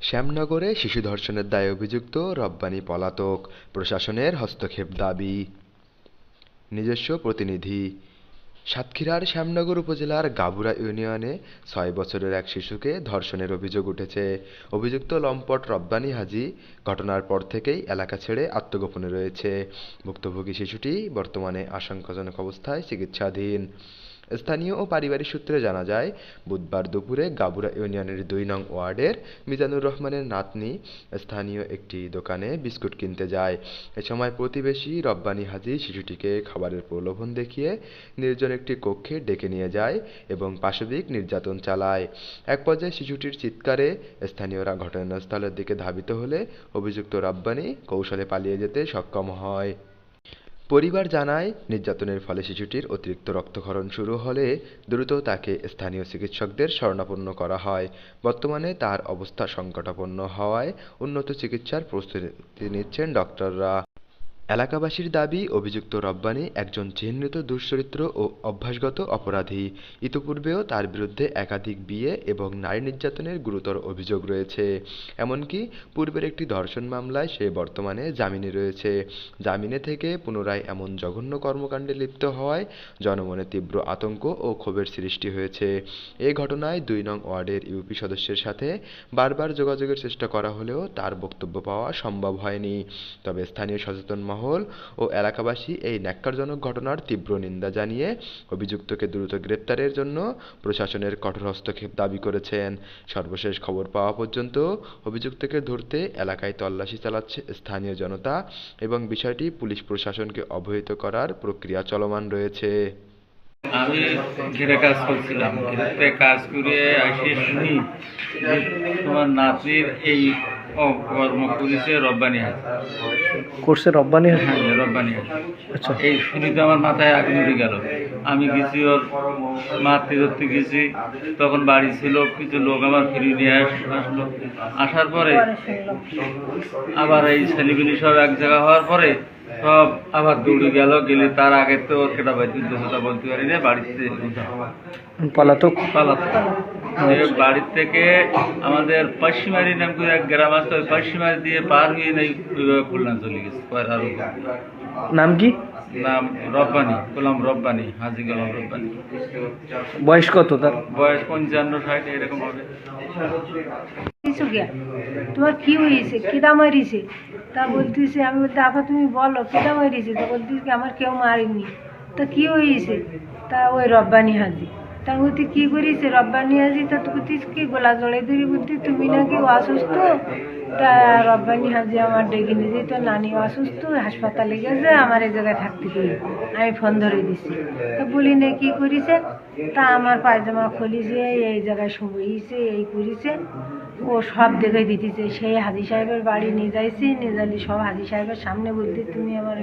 শ্যামনগরে শিশু ধর্ষণের দায়ে অভিযুক্ত রব্বানী পলাতক, প্রশাসনের হস্তক্ষেপ দাবি। নিজস্ব প্রতিনিধি। সাতক্ষীরার শ্যামনগর উপজেলার গাভুরা ইউনিয়নে ৬ বছরের এক শিশুকে ধর্ষণের অভিযোগ উঠেছে। অভিযুক্ত লম্পট রব্বানী হাজী ঘটনার পর থেকেই এলাকা ছেড়ে আত্মগোপনে রয়েছে। ভুক্তভোগী শিশুটি বর্তমানে আশঙ্কাজনক অবস্থায় চিকিৎসাধীন। স্থানীয় ও পারিবারিক সূত্রে জানা যায়, বুধবার দুপুরে গাভুরা ইউনিয়নের ২ নং ওয়ার্ডের মিজানুর রহমানের নাতনি স্থানীয় একটি দোকানে বিস্কুট কিনতে যায়। এ সময় প্রতিবেশী রব্বানী হাজী শিশুটিকে খাবারের প্রলোভন দেখিয়ে নির্জন একটি কক্ষে ডেকে নিয়ে যায় এবং পাশবিক নির্যাতন চালায়। এক পর্যায়ে শিশুটির চিৎকারে স্থানীয়রা ঘটনাস্থলের দিকে ধাবিত হলে অভিযুক্ত রব্বানী কৌশলে পালিয়ে যেতে সক্ষম হয়। পরিবার জানায়, নির্যাতনের ফলে শিশুটির অতিরিক্ত রক্তক্ষরণ শুরু হলে দ্রুত তাকে স্থানীয় চিকিৎসকদের শরণাপন্ন করা হয়। বর্তমানে তার অবস্থা সংকটাপন্ন হওয়ায় উন্নত চিকিৎসার প্রস্তুতি নিচ্ছেন ডক্টররা। এলাকাবাসীর দাবি, অভিযুক্ত রব্বানী একজন চিহ্নিত দুশ্চরিত্র ও অভ্যাসগত অপরাধী। ইতিপূর্বেও তার বিরুদ্ধে একাধিক বিয়ে এবং নারী নির্যাতনের গুরুতর অভিযোগ রয়েছে। এমনকি পূর্বের একটি ধর্ষণ মামলায় সে বর্তমানে জামিনে রয়েছে। জামিনে থেকে পুনরায় এমন জঘন্য কর্মকাণ্ডে লিপ্ত হওয়ায় জনমনে তীব্র আতঙ্ক ও ক্ষোভের সৃষ্টি হয়েছে। এ ঘটনায় ২ নং ওয়ার্ডের ইউপি সদস্যের সাথে বারবার যোগাযোগের চেষ্টা করা হলেও তার বক্তব্য পাওয়া সম্ভব হয়নি। তবে স্থানীয় সচেতন মহল ও এলাকাবাসী এই ন্যাক্কারজনক ঘটনার তীব্র নিন্দা জানিয়ে অভিযুক্তকে দ্রুত গ্রেপ্তারের জন্য প্রশাসনের কঠোর হস্তক্ষেপ দাবি করেছেন। সর্বশেষ খবর পাওয়া পর্যন্ত অভিযুক্তকে ধরতে এলাকায় তল্লাশি চালাচ্ছে স্থানীয় জনতা এবং বিষয়টি পুলিশ প্রশাসনকে অবহিত করার প্রক্রিয়া চলমান রয়েছে। আমি ঘেরে কাজ করছিলাম, ঘেরেতে কাজ করে এসে শুনি যে তোমার নাতির এই কর্ম করেছে রব্বানী হাজী। করছে রব্বানী হাজী? হ্যাঁ, রব্বানী হাজী। আচ্ছা। এই শুনি তো আমার মাথায় আগুন উঠে গেল। আমি গেছি ওর মাতৃ ধরতে গেছি, তখন বাড়ি ছিল, কিছু লোক আমার ফিরিয়ে নিয়ে আসলো। আসার পরে আবার এই ছেলেগুলি সব এক জায়গা হওয়ার পরে সব আবার দৌড়ে গেলে তার আগে তো সেটা কথা বলতে পারি না, বাড়িতে পলাতক? বাড়ির থেকে আমাদের পশ্চিমারি নাম করে এক গ্রাম আছে, ওই পশ্চিমারি দিয়ে পার হয়ে নেই খুলনা চলে গেছে। নাম কি? নাম রব্বানী, গোলাম রব্বানী, হাজী গোলাম রব্বানী। বয়স কত তার? বয়স 55-60 এরকম হবে। তোমার কি হয়েছে, কেদা মারিছে? তা বলতেছে, আমি বলতে আপা তুমি বলো কেদা মারিছে? তা বলতেছে আমার কেউ মারেনি। তা কি হয়েছে? তা ওই রব্বানী হাজী। তা বলতে কি করেছে রব্বানী হাজী? তা তো বলতিস কি গোলা জড়াই ধরে বলতে তুমি নাকি অসুস্থ। তা রব্বানী হাজী আমার ডেকে নিয়ে যেত, নানি অসুস্থ, হাসপাতালে গেছে, আমার এই জায়গায় থাকতে দিই। আমি ফোন ধরে দিছি। তা বলি না কি করেছে? তা আমার পায়জামা খুলিছে, এই জায়গায় শুয়েছে, এই করেছে, ও সব দেখে দিতেছে। সেই হাজী সাহেবের বাড়ি নিয়ে যাইছি, নিয়ে যাইলে সব হাজী সাহেবের সামনে বলতে তুমি আমার